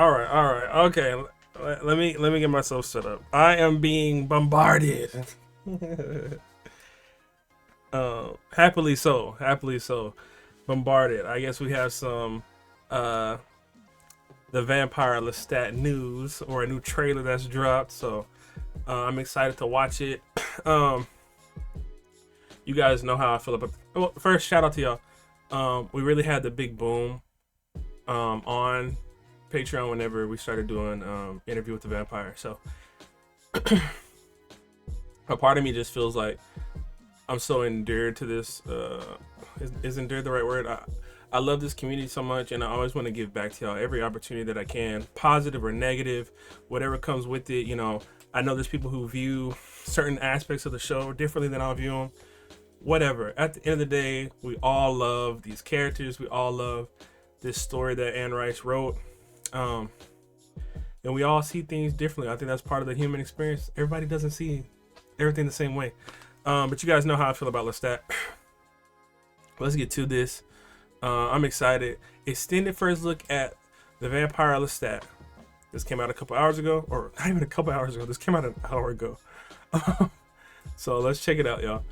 All right. Okay, let me get myself set up. I am being bombarded. Happily so. Bombarded. I guess we have some the vampire Lestat news or a new trailer that's dropped. So I'm excited to watch it. You guys know how I feel about. Well, first, shout out to y'all. We really had the big boom on Patreon whenever we started doing Interview with the Vampire. So a part of me just feels like I'm so endeared to this. Is endeared the right word? I love this community so much, and I always want to give back to y'all every opportunity that I can, positive or negative, whatever comes with it. You know, I know there's people who view certain aspects of the show differently than I'll view them. Whatever. At the end of the day, we all love these characters. We all love this story that Anne Rice wrote. And we all see things differently. I think that's part of the human experience. Everybody doesn't see everything the same way. But you guys know how I feel about Lestat. Let's get to this. I'm excited. Extended first look at the vampire Lestat. This came out a couple hours ago, or not even a couple hours ago. This came out an hour ago. So let's check it out, y'all.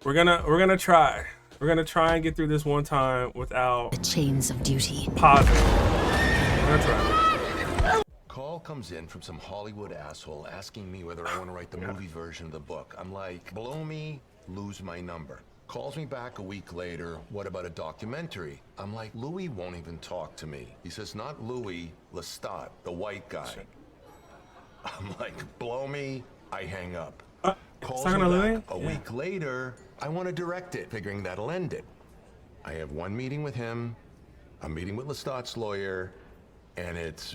We're gonna try and get through this one time without the chains of duty. Pausing. We're gonna try. Call comes in from some Hollywood asshole asking me whether I want to write the movie version of the book. I'm like, blow me, lose my number. Calls me back a week later, what about a documentary? I'm like, Louis won't even talk to me. He says, not Louis, Lestat, the white guy. I'm like, blow me, I hang up. Calls me back a week later, I want to direct it, figuring that'll end it. I have one meeting with him, a meeting with Lestat's lawyer, and it's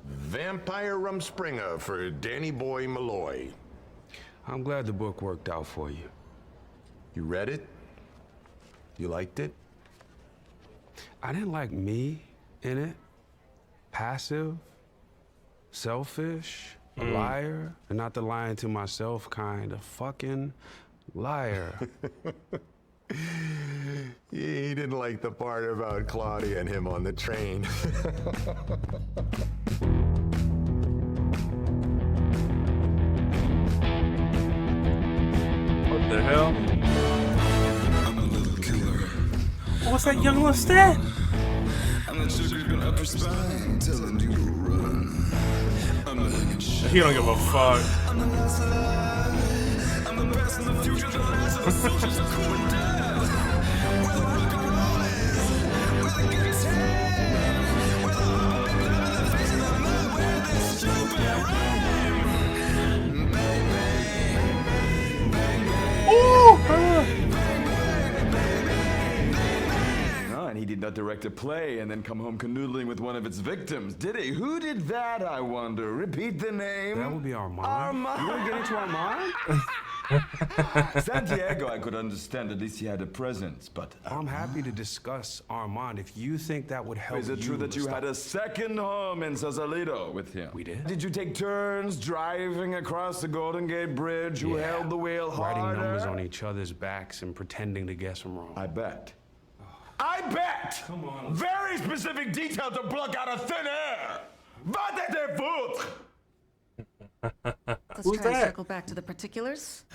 Vampire Rumspringa for Danny Boy Malloy. I'm glad the book worked out for you. You read it? You liked it? I didn't like me in it. Passive, selfish, a liar, and not the lying to myself kind of fucking liar. He didn't like the part about Claudia and him on the train. What the hell? What's that young Lestat? He don't give a fuck. And he did not direct a play and then come home canoodling with one of its victims, did he? Who did that, I wonder? Repeat the name. That would be Armand. You want to get into Armand? Santiago, I could understand. At least he had a presence, but... I'm happy to discuss Armand if you think that would help you. Is it true that you had a second home in Sausalito with him? We did. Did you take turns driving across the Golden Gate Bridge? Who held the wheel harder? Writing numbers on each other's backs and pretending to guess them wrong. I bet. I bet! Come on. Very specific detail to pluck out of thin air! Va de foutre! Let's try and circle back to the particulars.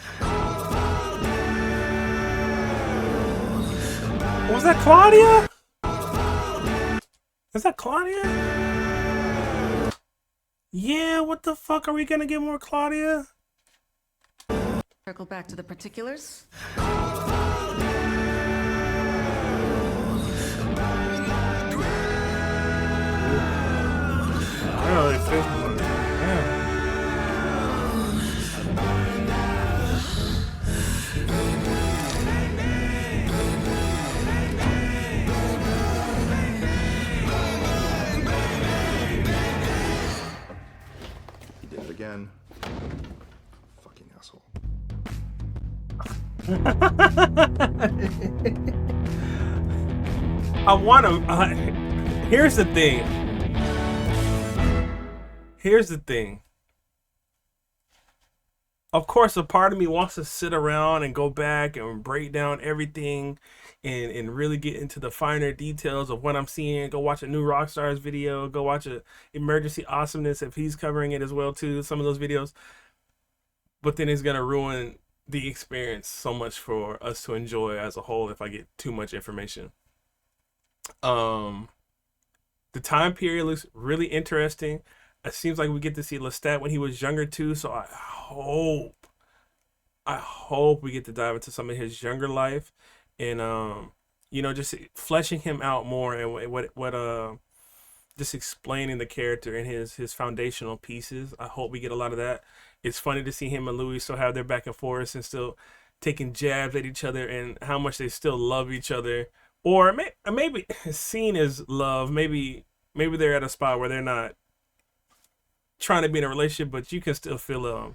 Was that Claudia? Is that Claudia? Yeah, what the fuck? Are we gonna get more Claudia? Circle back to the particulars. Really, fifth one. Yeah. He did it again. Fucking asshole. I want to. Here's the thing. Here's the thing. of course, a part of me wants to sit around and go back and break down everything and really get into the finer details of what I'm seeing. Go watch a new Rockstar's video. Go watch a Emergency Awesomeness if he's covering it as well too. Some of those videos, but then it's gonna ruin the experience so much for us to enjoy as a whole if I get too much information. Um, the time period looks really interesting. It seems like we get to see Lestat when he was younger too. So I hope we get to dive into some of his younger life, and just fleshing him out more and just explaining the character and his foundational pieces. I hope we get a lot of that. It's funny to see him and Louis still have their back and forth and still taking jabs at each other and how much they still love each other, or maybe seen as love. Maybe they're at a spot where they're not trying to be in a relationship, but you can still feel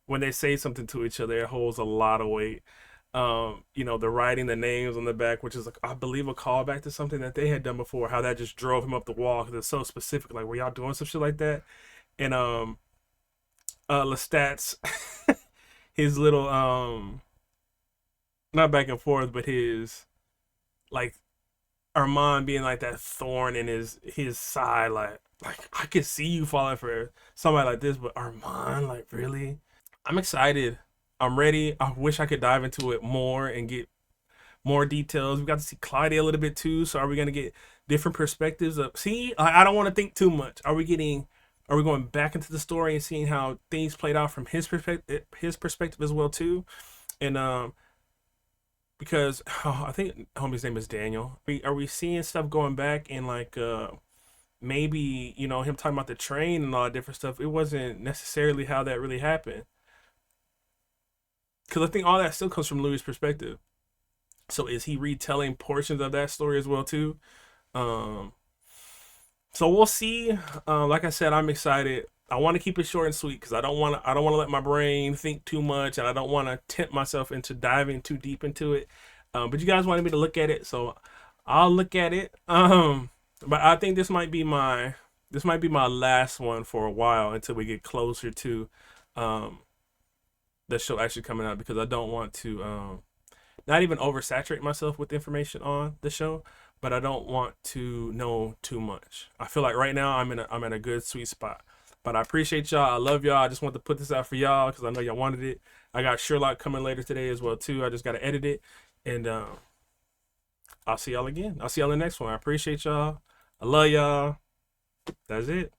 when they say something to each other, it holds a lot of weight. The writing the names on the back, which is like, I believe a callback to something that they had done before, how that just drove him up the wall because it's so specific. Like, were y'all doing some shit like that? And Lestat's his little not back and forth, but his like Armand being like that thorn in his side, like I could see you falling for somebody like this, but Armand, like, really? I'm excited. I'm ready. I wish I could dive into it more and get more details. We got to see Claudia a little bit too. So are we gonna get different perspectives of? See, I don't want to think too much. Are we going back into the story and seeing how things played out from his perspective as well too? And because I think homie's name is Daniel. Are we seeing stuff going back and like maybe him talking about the train and all that different stuff? It wasn't necessarily how that really happened. Because I think all that still comes from Louis' perspective. So is he retelling portions of that story as well too? So we'll see. Like I said, I'm excited. I want to keep it short and sweet because I don't want to let my brain think too much, and I don't want to tempt myself into diving too deep into it. But you guys wanted me to look at it, so I'll look at it. But I think this might be my last one for a while until we get closer to the show actually coming out, because I don't want to not even oversaturate myself with information on the show, but I don't want to know too much. I feel like right now I'm in a good sweet spot. But I appreciate y'all. I love y'all. I just want to put this out for y'all because I know y'all wanted it. I got Sherlock coming later today as well too. I just got to edit it, and I'll see y'all again. I'll see y'all in the next one. I appreciate y'all. I love y'all. That's it.